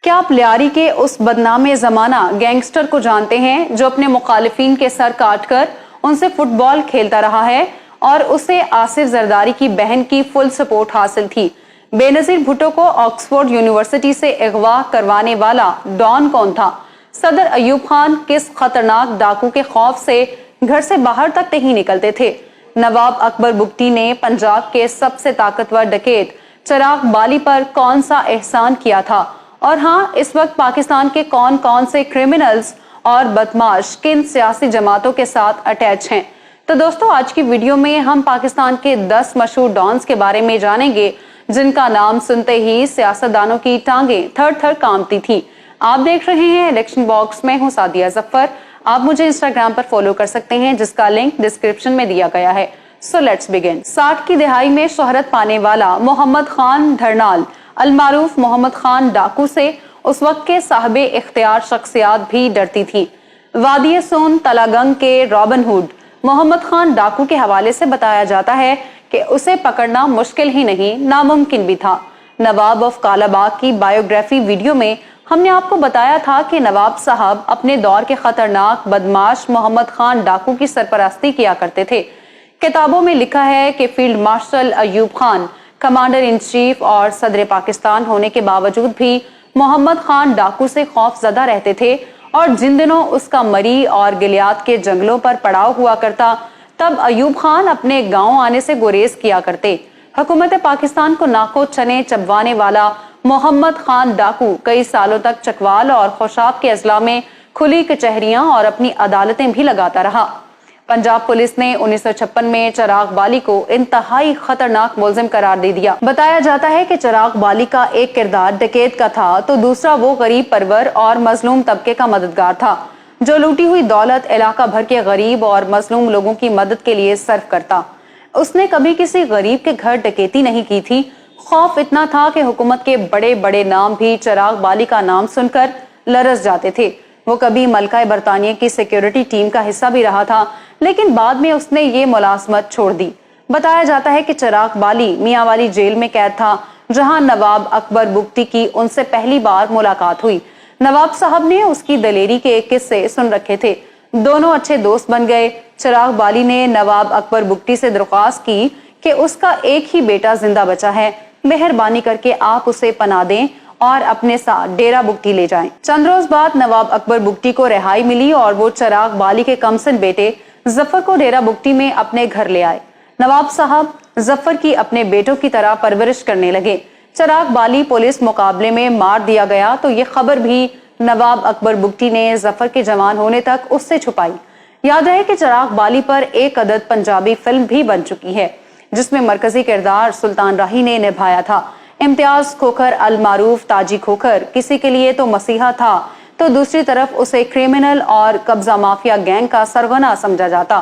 کیا آپ لیاری کے اس بدنام زمانہ گینگسٹر کو جانتے ہیں جو اپنے مخالفین کے سر کاٹ کر ان سے فٹ بال کھیلتا رہا ہے اور اسے آصف زرداری کی بہن کی فل سپورٹ حاصل تھی؟ بے نظیر بھٹو کو آکسفورڈ یونیورسٹی سے اغوا کروانے والا ڈان کون تھا؟ صدر ایوب خان کس خطرناک ڈاکو کے خوف سے گھر سے باہر تک نہیں نکلتے تھے؟ نواب اکبر بگٹی نے پنجاب کے سب سے طاقتور ڈکیت چراغ بالی پر کون سا احسان کیا تھا؟ اور ہاں، اس وقت پاکستان کے کون کون سے کرمنلز اور بدماش کن سیاسی جماعتوں کے ساتھ اٹیچ ہیں؟ تو دوستو، آج کی ویڈیو میں ہم پاکستان کے 10 مشہور ڈانز کے بارے میں جانیں گے جن کا نام سنتے ہی سیاستدانوں کی ٹانگیں تھر تھر کانپتی تھی۔ آپ دیکھ رہے ہیں الیکشن باکس، میں ہوں سعدیہ ظفر۔ آپ مجھے انسٹاگرام پر فالو کر سکتے ہیں جس کا لنک ڈسکرپشن میں دیا گیا ہے۔ So let's begin. 60 کی دہائی میں شہرت پانے والا محمد خان دھرنال المعروف محمد خان ڈاکو سے اس وقت کے صاحب اختیار شخصیات بھی ڈرتی تھی۔ وادی سون تلاگنگ کے رابن ہوڈ محمد خان ڈاکو کے حوالے سے بتایا جاتا ہے کہ اسے پکڑنا مشکل ہی نہیں، ناممکن بھی تھا۔ نواب آف کالا باغ کی بائیوگرافی ویڈیو میں ہم نے آپ کو بتایا تھا کہ نواب صاحب اپنے دور کے خطرناک بدماش محمد خان ڈاکو کی سرپرستی کیا کرتے تھے۔ کتابوں میں لکھا ہے کہ field marshal Ayub Khan commander in chief اور صدر پاکستان ہونے کے باوجود بھی محمد خان ڈاکو سے خوف زدہ رہتے تھے، اور جن دنوں اس کا مری اور گلیات کے جنگلوں پر پڑاؤ ہوا کرتا تب ایوب خان اپنے گاؤں آنے سے گریز کیا کرتے۔ حکومت پاکستان کو ناکو چنے چبوانے والا محمد خان ڈاکو کئی سالوں تک چکوال اور خوشاب کے اضلاع میں کھلی کچہریاں اور اپنی عدالتیں بھی لگاتا رہا۔ پنجاب پولیس نے 1956 میں چراغ بالی کو انتہائی خطرناک ملزم قرار دے دیا۔ بتایا جاتا ہے کہ چراغ بالی کا ایک کردار ڈکیت کا تھا تو دوسرا وہ غریب پرور اور مظلوم طبقے کا مددگار تھا جو لوٹی ہوئی دولت علاقہ بھر کے غریب اور مظلوم لوگوں کی مدد کے لیے صرف کرتا۔ اس نے کبھی کسی غریب کے گھر ڈکیتی نہیں کی تھی۔ خوف اتنا تھا کہ حکومت کے بڑے بڑے نام بھی چراغ بالی کا نام سن کر لرز جاتے تھے۔ وہ کبھی ملکہ برطانیہ کی سیکیورٹی ٹیم کا حصہ بھی رہا تھا، لیکن بعد میں اس نے یہ ملازمت چھوڑ دی۔ بتایا جاتا ہے کہ چراغ بالی میاں والی جیل میں قید تھا جہاں نواب اکبر بگٹی کی ان سے پہلی بار ملاقات ہوئی۔ نواب صاحب نے اس کی دلیری کے قصے سن رکھے تھے، دونوں اچھے دوست بن گئے۔ چراغ بالی نے نواب اکبر بگٹی سے درخواست کی کہ اس کا ایک ہی بیٹا زندہ بچا ہے، مہربانی کر کے آپ اسے پناہ دیں اور اپنے ساتھ ڈیرہ بگٹی لے جائیں۔ چند روز بعد نواب اکبر بگٹی کو رہائی ملی اور وہ چراغ بالی کے کمسن بیٹے ظفر کو ڈیرہ بگٹی میں اپنے گھر لے آئے۔ نواب صاحب ظفر کی اپنے بیٹوں کی طرح پرورش کرنے لگے۔ چراغ بالی پولیس مقابلے میں مار دیا گیا تو یہ خبر بھی نواب اکبر بگٹی نے ظفر کے جوان ہونے تک اس سے چھپائی۔ یاد رہے کہ چراغ بالی پر ایک عدد پنجابی فلم بھی بن چکی ہے جس میں مرکزی کردار سلطان راہی نے نبھایا تھا۔ امتیاز کھوکھر المعروف تاجی کھوکھر کسی کے لیے تو مسیحا تھا تو دوسری طرف اسے کرمنل اور قبضہ مافیا گینگ کا سرغنہ سمجھا جاتا۔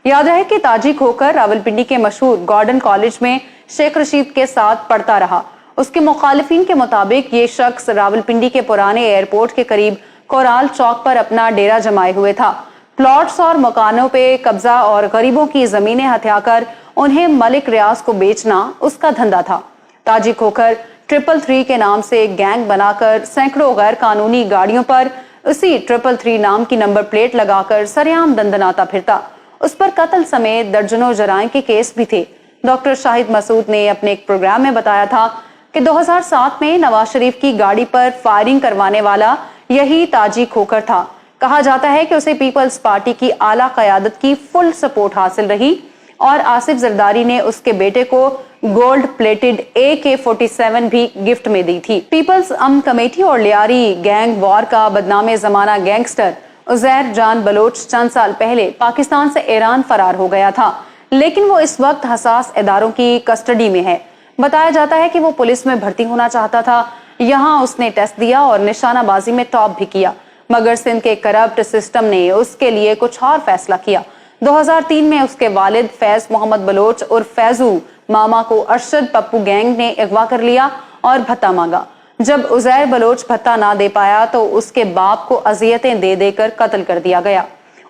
یاد رہے کہ تاجی کھوکھر راولپنڈی کے مشہور گارڈن کالج میں شیخ رشید کے ساتھ پڑھتا رہا۔ اس کے مخالفین کے مطابق یہ شخص راولپنڈی کے پرانے ایئرپورٹ کے قریب کورال چوک پر اپنا ڈیرہ جمائے ہوئے تھا۔ پلاٹس اور مکانوں پہ قبضہ اور غریبوں کی زمینیں ہتھیا کر انہیں ملک ریاض کو بیچنا اس کا دھندا تھا۔ تاجی کھوکھر 333 کے نام سے ایک گینگ بنا کر سینکڑوں غیر قانونی گاڑیوں پر اسی 333 نام کی نمبر پلیٹ لگا کر سریعام دندناتا پھرتا۔ اس پر قتل سمیت درجنوں جرائم کے کیس بھی تھے۔ ڈاکٹر شاہد مسعود نے اپنے ایک پروگرام میں بتایا تھا کہ 2007 میں نواز شریف کی گاڑی پر فائرنگ کروانے والا یہی تاجی کھوکھر تھا۔ کہا جاتا ہے کہ اسے پیپلز پارٹی کی اعلیٰ قیادت کی فل سپورٹ حاصل رہی اور آصف زرداری نے اس کے بیٹے کو گولڈ پلیٹڈ AK-47 بھی گفٹ میں دی تھی۔ پیپلز امن کمیٹی اور لیاری گینگ وار کا بدنام زمانہ گینگسٹر عزیر جان بلوچ چند سال پہلے پاکستان سے ایران فرار ہو گیا تھا، لیکن وہ اس وقت حساس اداروں کی کسٹڈی میں ہے۔ بتایا جاتا ہے کہ وہ پولیس میں بھرتی ہونا چاہتا تھا۔ یہاں اس نے ٹیسٹ دیا اور نشانہ بازی میں ٹاپ بھی کیا، مگر سندھ کے کرپٹ سسٹم نے اس کے لیے کچھ اور فیصلہ کیا۔ 2003 میں اس کے والد فیض محمد بلوچ اور فیضو ماما کو ارشد پپو گینگ نے اغوا کر لیا اور بھتہ مانگا۔ جب عزیر بلوچ بھتہ نہ دے پایا تو اس کے باپ کو اذیتیں دے دے کر قتل کر دیا گیا۔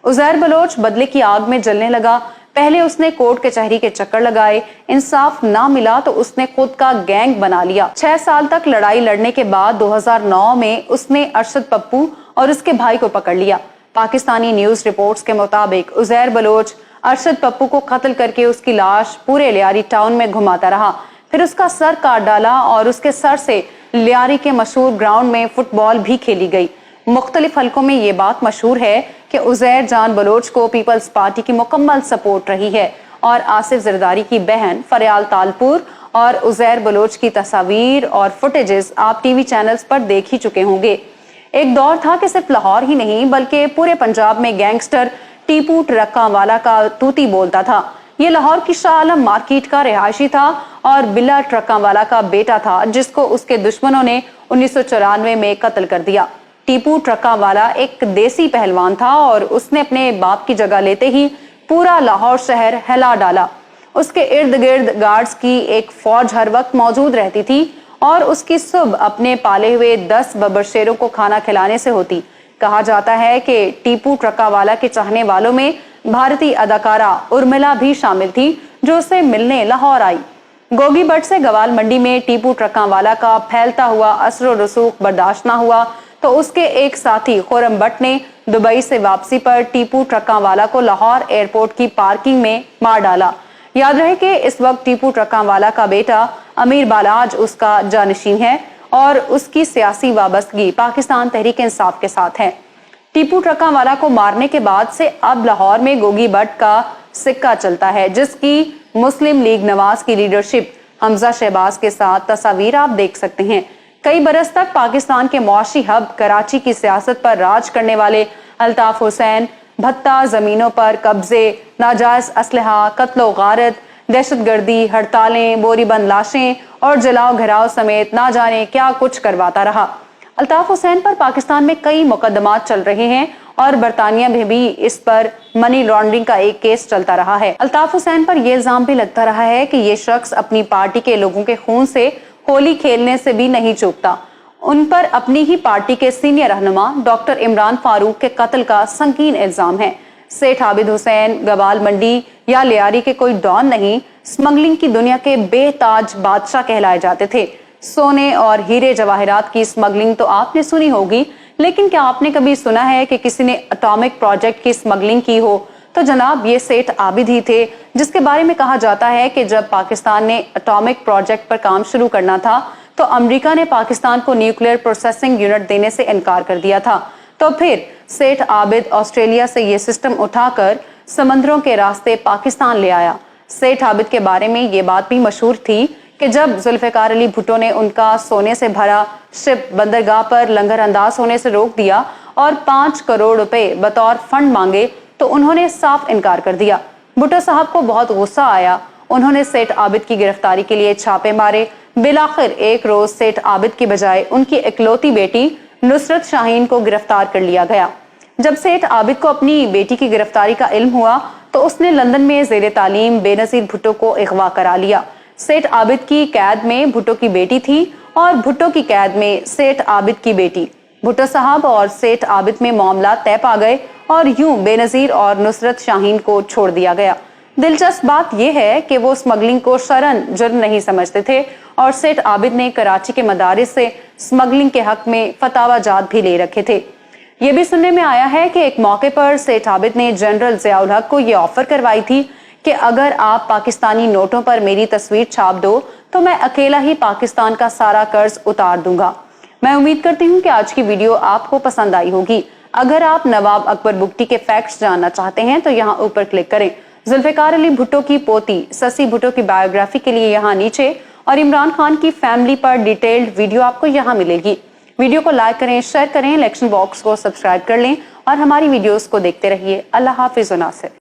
عزیر بلوچ بدلے کی آگ میں جلنے لگا۔ पहले उसने कोर्ट कचहरी के चक्कर लगाए, इंसाफ ना मिला तो उसने खुद का गैंग बना लिया। 6 साल तक लड़ाई लड़ने के बाद 2009 में उसने अरशद पप्पू और उसके भाई को पकड़ लिया। पाकिस्तानी न्यूज रिपोर्ट्स के मुताबिक उजैर बलोच अरशद पप्पू को कत्ल करके उसकी लाश पूरे लियारी टाउन में घुमाता रहा, फिर उसका सर काट डाला और उसके सर से लियारी के मशहूर ग्राउंड में फुटबॉल भी खेली गई। मुख्तलिफ हलकों में ये बात मशहूर है कि उजैर जान बलोच को पीपल्स पार्टी की मुकम्मल सपोर्ट रही है और आसिफ जरदारी की बहन फरियाल तालपुर और उजैर बलोच की तस्वीर और फुटेजेस आप टीवी चैनल्स पर देख ही चुके होंगे। एक दौर था कि सिर्फ लाहौर ही नहीं बल्कि पूरे पंजाब में गैंगस्टर टीपू ट्रक्कावाला का तूती बोलता था। ये लाहौर की शाह आलम मार्केट का रिहायशी था और बिल्ला ट्रक्कावाला का बेटा था, जिसको उसके दुश्मनों ने 1994 में कत्ल कर दिया। टीपू ट्रक्कावाला एक देसी पहलवान था और उसने अपने बाप की जगह लेते ही पूरा लाहौर शहर हिला डाला। उसके इर्द गिर्द गार्ड्स की एक फौज हर वक्त मौजूद रहती थी और उसकी सुबह अपने पाले हुए 10 बब्बर शेरों को खाना खिलाने से होती। कहा जाता है कि टीपू ट्रक्कावाला के चाहने वालों में भारतीय अदाकारा उर्मिला भी शामिल थी, जो उससे मिलने लाहौर आई। गोगी बट से गवाल मंडी में टीपू ट्रक्कावाला का फैलता हुआ असर रसूख बर्दाश्त न हुआ तो उसके एक साथी खुरम बट ने दुबई से वापसी पर टीपू ट्रक्कावाला को लाहौर एयरपोर्ट की पार्किंग में मार डाला। याद रहे कि इस वक्त टीपू ट्रक्कावाला का बेटा अमीर बालाज उसका जानशीन है और उसकी सियासी वाबस्तगी पाकिस्तान तहरीक इंसाफ के साथ है। टीपू ट्रक्कावाला को मारने के बाद से अब लाहौर में गोगी बट का सिक्का चलता है, जिसकी मुस्लिम लीग नवाज की लीडरशिप हमजा शहबाज के साथ तस्वीर आप देख सकते हैं। कई बरस तक पाकिस्तान के मुआशी हब कराची की सियासत पर राज करने वाले अल्ताफ हुसैन भत्ता, जमीनों पर कब्जे, नाजायज असलहा, कत्लो गारत, दहशतगर्दी, हड़तालें, बोरीबंद लाशें और जलाओ घराव समेत ना जाने क्या कुछ करवाता रहा। अल्ताफ हुसैन पर पाकिस्तान में कई मुकदमात चल रहे हैं और बरतानिया में भी इस पर मनी लॉन्ड्रिंग का एक केस चलता रहा है। अल्ताफ हुसैन पर यह इल्जाम भी लगता रहा है कि ये शख्स अपनी पार्टी के लोगों के खून से होली खेलने से भी नहीं चूकता। उन पर अपनी ही पार्टी के सीनियर रहनुमा डॉक्टर इमरान फारूक के कत्ल का संगीन इल्जाम है। सेठ आबिद हुसैन गवाल मंडी या लियारी के कोई डॉन नहीं, स्मगलिंग की दुनिया के बेताज बादशाह कहलाए जाते थे। सोने और हीरे जवाहरात की स्मगलिंग तो आपने सुनी होगी, लेकिन क्या आपने कभी सुना है कि किसी ने एटॉमिक प्रोजेक्ट की स्मगलिंग की हो? तो जनाब ये सेठ आबिद ही थे, जिसके बारे में कहा जाता है कि जब पाकिस्तान ने एटॉमिक प्रोजेक्ट पर काम शुरू करना था तो अमेरिका ने पाकिस्तान को न्यूक्लियर प्रोसेसिंग यूनिट देने से इनकार कर दिया था। तो फिर सेठ आबिद ऑस्ट्रेलिया से ये सिस्टम उठाकर समंदरों के रास्ते पाकिस्तान ले आया। सेठ आबिद के बारे में ये बात भी मशहूर थी कि जब जुल्फिकार अली भुट्टो ने उनका सोने से भरा शिप बंदरगाह पर लंगर अंदाज होने से रोक दिया और 5 करोड़ रुपए बतौर फंड मांगे तो उन्होंने साफ इनकार कर दिया। भुट्टो साहब को बहुत गुस्सा आया। उन्होंने सेठ आबिद की गिरफ्तारी के लिए छापे मारे। बिलाखिर एक रोज सेठ आबिद की बजाय उनकी इकलौती बेटी नुसरत शाहीन को गिरफ्तार कर लिया गया। जब सेठ आबिद को अपनी बेटी की गिरफ्तारी का इल्म हुआ तो उसने लंदन में जेर तालीम बेनजीर भुट्टो को अगवा करा लिया। सेठ आबिद की कैद में भुट्टो की बेटी थी और भुट्टो की कैद में सेठ आबिद की बेटी। भुट्टो साहब और सेठ आबिद में मामला तय पा गए और यूं बेनजीर और नुसरत शाहीन को छोड़ दिया गया। दिलचस्प बात यह है कि वो स्मगलिंग को शरन जुर्म नहीं समझते थे और सेठ आबिद ने कराची के मदारिस से स्मगलिंग के हक में फतावा जात भी ले रखे थे। ये भी सुनने में आया है कि एक मौके पर सेठ आबिद ने जनरल ज़ियाउल हक को ये ऑफर करवाई थी कि अगर आप पाकिस्तानी नोटों पर मेरी तस्वीर छाप दो तो मैं अकेला ही पाकिस्तान का सारा कर्ज उतार दूंगा। मैं उम्मीद करती हूँ कि आज की वीडियो आपको पसंद आई होगी। अगर आप नवाब अकबर बुगटी के फैक्ट्स जानना चाहते हैं तो यहाँ ऊपर क्लिक करें। जुल्फिकार अली भुट्टो की पोती ससी भुट्टो की बायोग्राफी के लिए यहाँ नीचे और इमरान खान की फैमिली पर डिटेल्ड वीडियो आपको यहाँ मिलेगी। वीडियो को लाइक करें, शेयर करें, इलेक्शन बॉक्स को सब्सक्राइब कर लें और हमारी वीडियोस को देखते रहिए। अल्लाह हाफिज व नासिर।